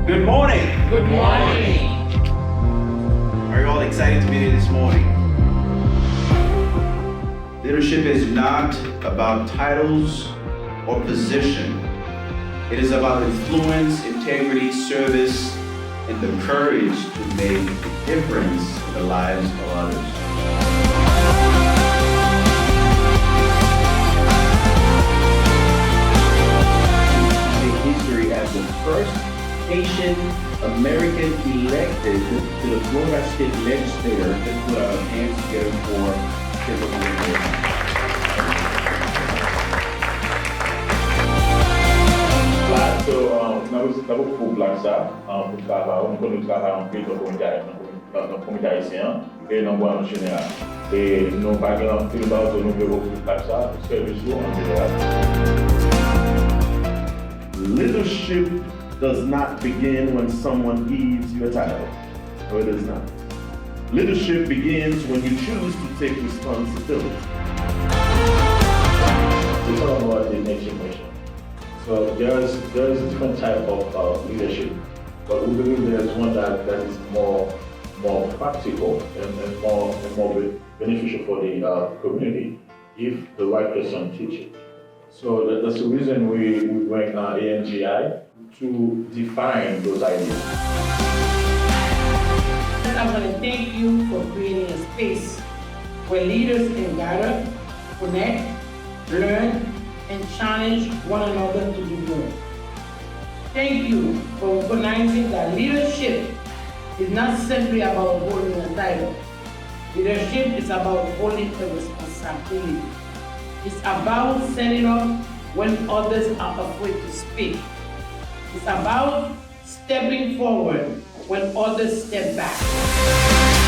Good morning. Good morning. Are you all excited to be here this morning? Leadership is not about titles or position. It is about influence, integrity, service, and the courage to make a difference in the lives of others. History as the first Haitian American elected to the Florida State Legislature. Let's put our hands together for Timothy. So, d'abord pour flagship, pour travail, on peut travailler en pays dans le comité haïtien et dans le en général. Et nous par exemple, nous avons nous pour flagship, service en général. Leadership does not begin when someone gives you a title. No, it does not. Leadership begins when you choose to take responsibility. We talk about the next generation. So there's a different type of leadership, but we believe there's one that is more practical and more beneficial for the community if the right person teaches it. So that's the reason we bring ANGI to define those ideas. I want to thank you for creating a space where leaders can gather, connect, learn, and challenge one another to do more. Thank you for recognizing that leadership is not simply about holding a title. Leadership is about holding a responsibility. It's about standing up when others are afraid to speak. It's about stepping forward when others step back.